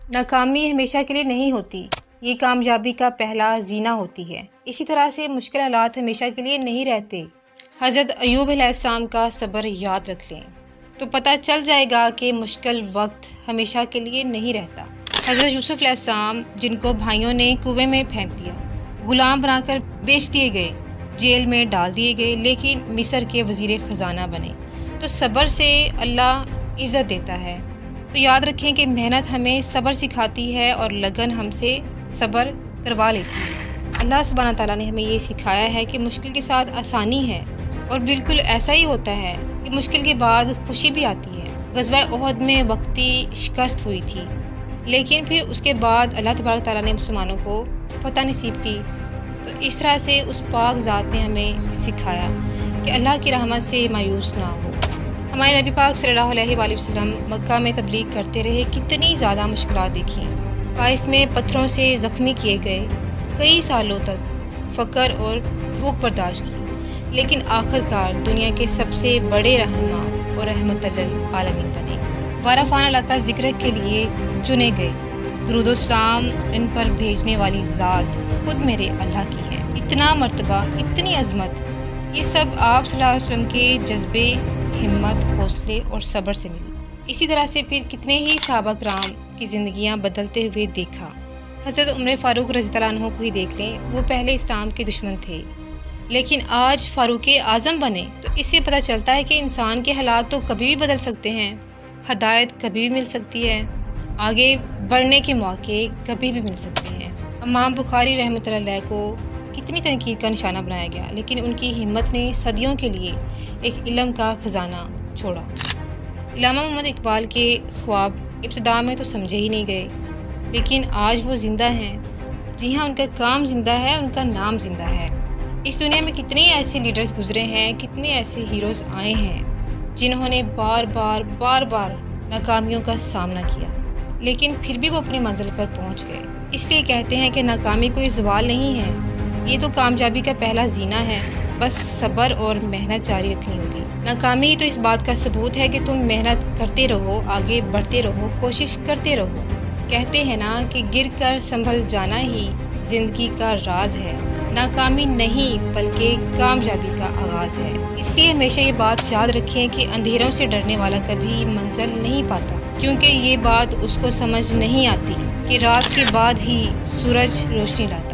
ناکامی ہمیشہ کے لیے نہیں ہوتی، یہ کامیابی کا پہلا زینہ ہوتی ہے۔ اسی طرح سے مشکل حالات ہمیشہ کے لیے نہیں رہتے۔ حضرت ایوب علیہ السلام کا صبر یاد رکھ لیں تو پتہ چل جائے گا کہ مشکل وقت ہمیشہ کے لیے نہیں رہتا۔ حضرت یوسف علیہ السلام، جن کو بھائیوں نے کنویں میں پھینک دیا، غلام بنا کر بیچ دیے گئے، جیل میں ڈال دیے گئے، لیکن مصر کے وزیر خزانہ بنے، تو صبر سے اللہ عزت دیتا ہے۔ تو یاد رکھیں کہ محنت ہمیں صبر سکھاتی ہے اور لگن ہم سے صبر کروا لیتی ہے۔ اللہ سبحانہ تعالیٰ نے ہمیں یہ سکھایا ہے کہ مشکل کے ساتھ آسانی ہے، اور بالکل ایسا ہی ہوتا ہے کہ مشکل کے بعد خوشی بھی آتی ہے۔ غزوہ احد میں وقتی شکست ہوئی تھی، لیکن پھر اس کے بعد اللہ تبارک تعالیٰ نے مسلمانوں کو فتح نصیب کی۔ تو اس طرح سے اس پاک ذات نے ہمیں سکھایا کہ اللہ کی رحمت سے مایوس نہ ہو۔ ہمارے نبی پاک صلی اللہ علیہ وآلہ وسلم مکہ میں تبلیغ کرتے رہے، کتنی زیادہ مشکلات دیکھیں۔ طائف میں پتھروں سے زخمی کیے گئے، کئی سالوں تک فقر اور بھوک برداشت کی، لیکن آخر کار دنیا کے سب سے بڑے رہنما اور رحمت للعالمین بنے۔ وارفان اللہ کا ذکر کے لیے چنے گئے۔ درود و سلام ان پر بھیجنے والی ذات خود میرے اللہ کی ہے۔ اتنا مرتبہ، اتنی عظمت، یہ سب آپ صلی اللہ علیہ وسلم کے جذبے، ہمت، حوصلے اور صبر سے ملی۔ اسی طرح سے پھر کتنے ہی صحابہ کرام کی زندگیاں بدلتے ہوئے دیکھا۔ حضرت عمر فاروق رضی اللہ عنہ کو ہی دیکھ لیں، وہ پہلے اسلام کے دشمن تھے، لیکن آج فاروق اعظم بنے۔ تو اس سے پتہ چلتا ہے کہ انسان کے حالات تو کبھی بھی بدل سکتے ہیں، ہدایت کبھی بھی مل سکتی ہے، آگے بڑھنے کے مواقع کبھی بھی مل سکتے ہیں۔ امام بخاری رحمۃ اللہ علیہ کو کتنی تنقید کا نشانہ بنایا گیا، لیکن ان کی ہمت نے صدیوں کے لیے ایک علم کا خزانہ چھوڑا۔ علامہ محمد اقبال کے خواب ابتدا میں تو سمجھے ہی نہیں گئے، لیکن آج وہ زندہ ہیں۔ جی ہاں، ان کا کام زندہ ہے، ان کا نام زندہ ہے۔ اس دنیا میں کتنے ایسے لیڈرز گزرے ہیں، کتنے ایسے ہیروز آئے ہیں جنہوں نے بار بار ناکامیوں کا سامنا کیا، لیکن پھر بھی وہ اپنی منزل پر پہنچ گئے۔ اس لیے کہتے ہیں کہ ناکامی کوئی زوال نہیں ہے، یہ تو کامیابی کا پہلا زینہ ہے، بس صبر اور محنت جاری رکھنی ہوگی۔ ناکامی ہی تو اس بات کا ثبوت ہے کہ تم محنت کرتے رہو، آگے بڑھتے رہو، کوشش کرتے رہو۔ کہتے ہیں نا کہ گر کر سنبھل جانا ہی زندگی کا راز ہے۔ ناکامی نہیں بلکہ کامیابی کا آغاز ہے۔ اس لیے ہمیشہ یہ بات یاد رکھیں کہ اندھیروں سے ڈرنے والا کبھی منزل نہیں پاتا، کیونکہ یہ بات اس کو سمجھ نہیں آتی کہ رات کے بعد ہی سورج روشنی لاتا ہے۔